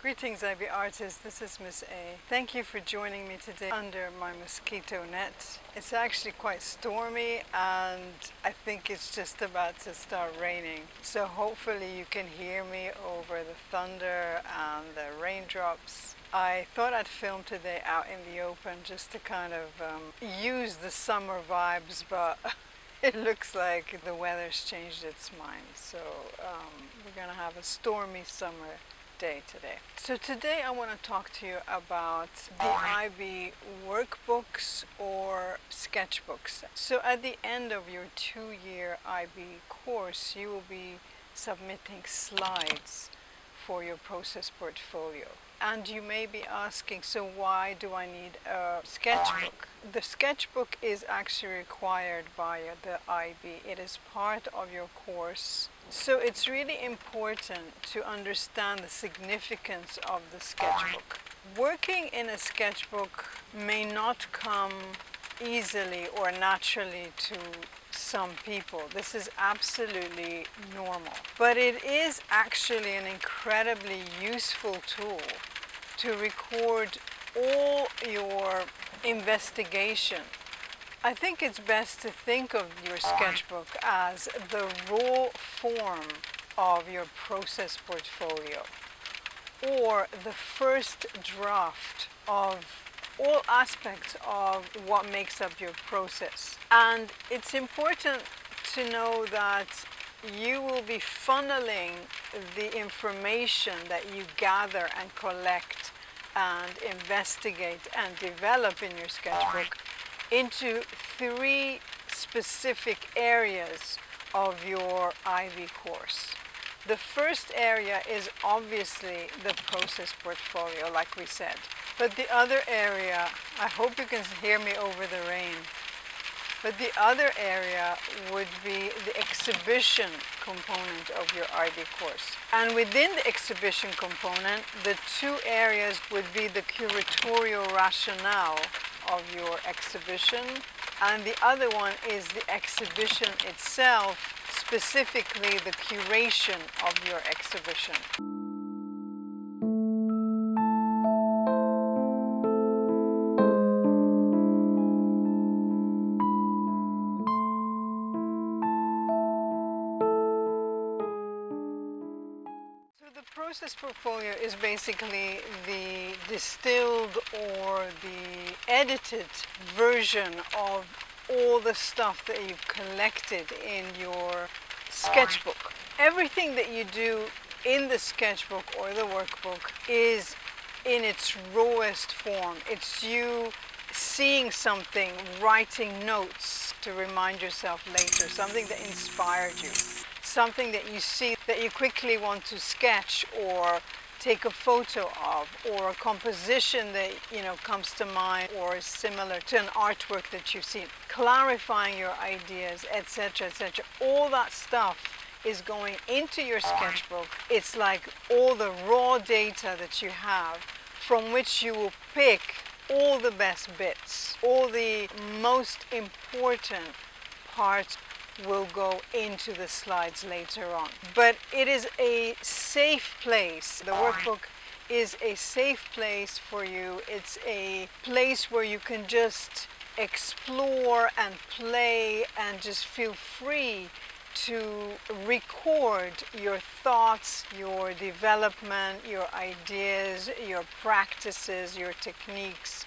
Greetings, IB artists. This is Miss A. Thank you for joining me today under my mosquito net. It's actually quite stormy and I think it's just about to start raining. So hopefully you can hear me over the thunder and the raindrops. I thought I'd film today out in the open just to kind of use the summer vibes, but it looks like the weather's changed its mind. So we're gonna have a stormy summer day today. So today I want to talk to you about the IB workbooks or sketchbooks. So at the end of your 2-year IB course, you will be submitting slides for your process portfolio. And you may be asking, so why do I need a sketchbook? The sketchbook is actually required by the IB. It is part of your course. So it's really important to understand the significance of the sketchbook. Working in a sketchbook may not come easily or naturally to some people. This is absolutely normal. But it is actually an incredibly useful tool to record all your investigation. I think it's best to think of your sketchbook as the raw form of your process portfolio, or the first draft of all aspects of what makes up your process. And it's important to know that you will be funneling the information that you gather and collect and investigate and develop in your sketchbook into 3 specific areas of your IB course. The first area is obviously the process portfolio, like we said. But the other area, I hope you can hear me over the rain, but the other area would be the exhibition component of your IB course. And within the exhibition component, the 2 areas would be the curatorial rationale of your exhibition, and the other one is the exhibition itself, specifically the curation of your exhibition. Process portfolio is basically the distilled or the edited version of all the stuff that you've collected in your sketchbook. Everything that you do in the sketchbook or the workbook is in its rawest form. It's you seeing something, writing notes to remind yourself later, something that inspired you. Something that you see that you quickly want to sketch or take a photo of, or a composition that comes to mind or is similar to an artwork that you've seen, clarifying your ideas, etc., etc. All that stuff is going into your sketchbook. It's like all the raw data that you have from which you will pick all the best bits, all the most important parts will go into the slides later on. But it is a safe place. The workbook is a safe place for you. It's a place where you can just explore and play and just feel free to record your thoughts, your development, your ideas, your practices, your techniques.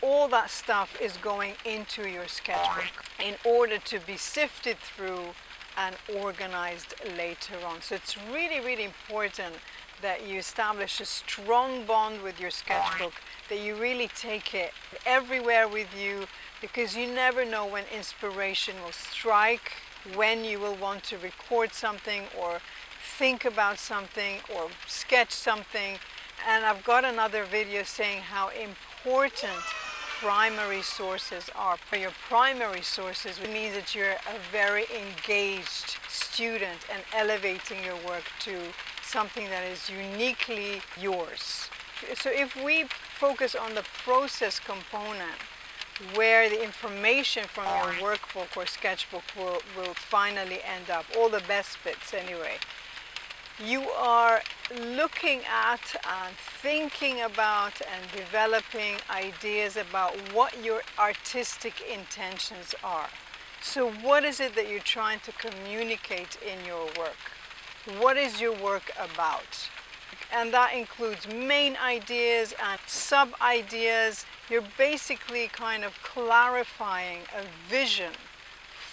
All that stuff is going into your sketchbook in order to be sifted through and organized later on. So it's really, really important that you establish a strong bond with your sketchbook, that you really take it everywhere with you, because you never know when inspiration will strike, when you will want to record something or think about something or sketch something. And I've got another video saying how important primary sources are. For your primary sources, it means that you're a very engaged student and elevating your work to something that is uniquely yours. So if we focus on the process component, where the information from your workbook or sketchbook will finally end up, all the best bits anyway, You are looking at and thinking about and developing ideas about what your artistic intentions are. So what is it that you're trying to communicate in your work? What is your work about? And that includes main ideas and sub-ideas. You're basically kind of clarifying a vision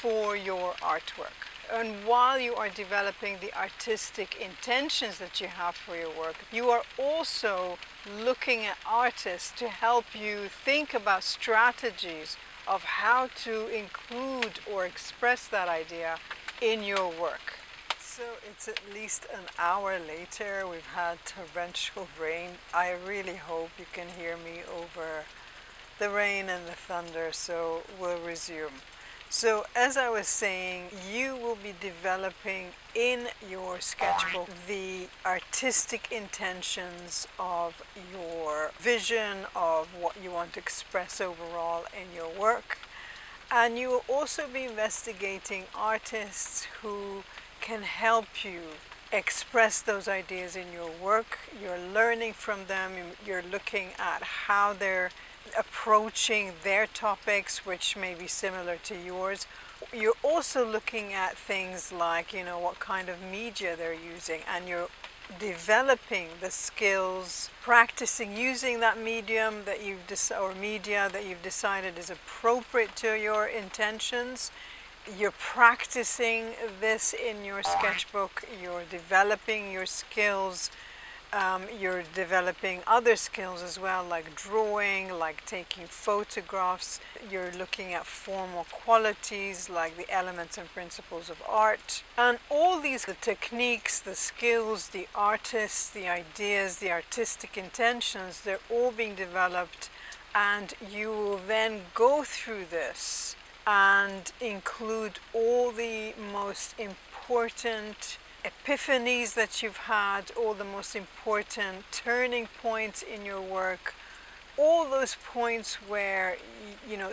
for your artwork. And while you are developing the artistic intentions that you have for your work, you are also looking at artists to help you think about strategies of how to include or express that idea in your work. So it's at least an hour later. We've had torrential rain. I really hope you can hear me over the rain and the thunder, so we'll resume. So as I was saying, you will be developing in your sketchbook the artistic intentions of your vision of what you want to express overall in your work. And you will also be investigating artists who can help you express those ideas in your work. You're learning from them, you're looking at how they're approaching their topics, which may be similar to yours. You're also looking at things like, what kind of media they're using, and you're developing the skills, practicing using that medium that media that you've decided is appropriate to your intentions. You're practicing this in your sketchbook, you're developing your skills, you're developing other skills as well, like drawing, like taking photographs. You're looking at formal qualities like the elements and principles of art. And all these, the techniques, the skills, the artists, the ideas, the artistic intentions, they're all being developed, and you will then go through this and include all the most important epiphanies that you've had, all the most important turning points in your work, all those points where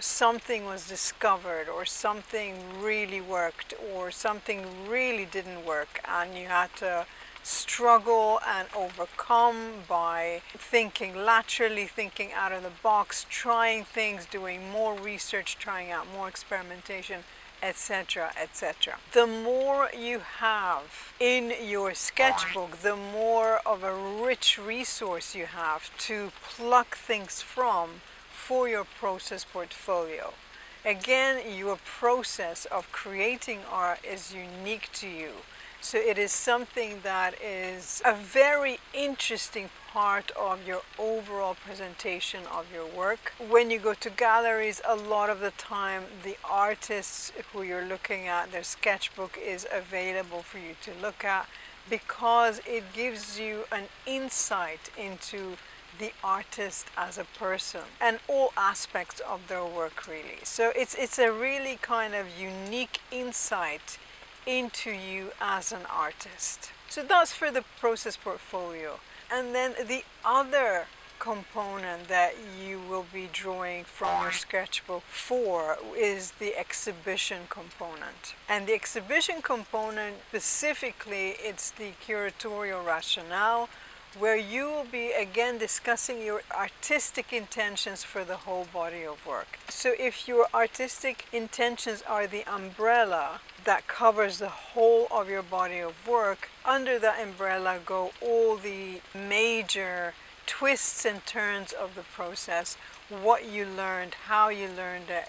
something was discovered, or something really worked, or something really didn't work, and you had to struggle and overcome by thinking laterally, thinking out of the box, trying things, doing more research, trying out more experimentation, etc., etc. The more you have in your sketchbook, the more of a rich resource you have to pluck things from for your process portfolio. Again, your process of creating art is unique to you. So it is something that is a very interesting part of your overall presentation of your work. When you go to galleries, a lot of the time the artists who you're looking at, their sketchbook is available for you to look at, because it gives you an insight into the artist as a person and all aspects of their work, really. So it's a really kind of unique insight into you as an artist. So that's for the process portfolio. And then the other component that you will be drawing from your sketchbook for is the exhibition component. And the exhibition component, specifically, it's the curatorial rationale, where you will be again discussing your artistic intentions for the whole body of work. So if your artistic intentions are the umbrella that covers the whole of your body of work, under that umbrella go all the major twists and turns of the process, what you learned, how you learned it,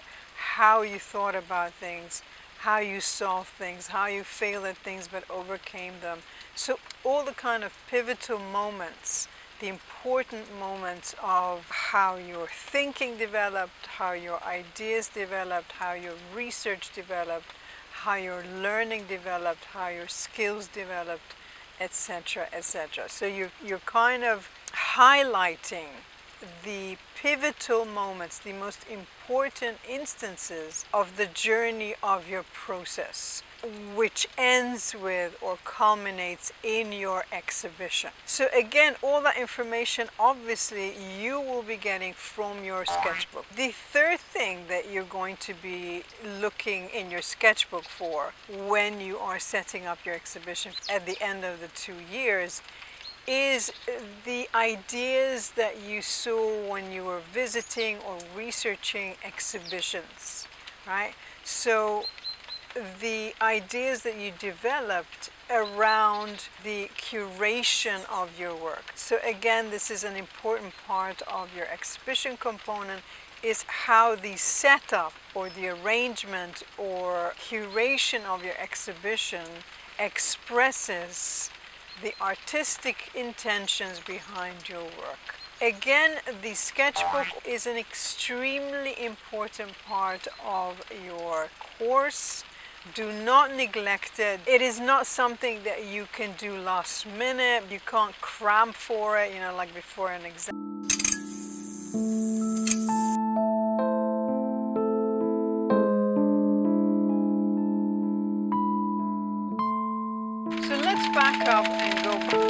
how you thought about things, how you solved things, how you failed at things but overcame them. So all the kind of pivotal moments, the important moments of how your thinking developed, how your ideas developed, how your research developed, how your learning developed, how your skills developed, etc., etc. So you're kind of highlighting the pivotal moments, the most important instances of the journey of your process. which ends with or culminates in your exhibition. So again, all that information obviously you will be getting from your sketchbook. The third thing that you're going to be looking in your sketchbook for when you are setting up your exhibition at the end of the 2 years is the ideas that you saw when you were visiting or researching exhibitions, right? So the ideas that you developed around the curation of your work. So again, this is an important part of your exhibition component, is how the setup or the arrangement or curation of your exhibition expresses the artistic intentions behind your work. Again, the sketchbook is an extremely important part of your course. Do not neglect it. It is not something that you can do last minute. You can't cram for it, like before an exam. So let's back up and go back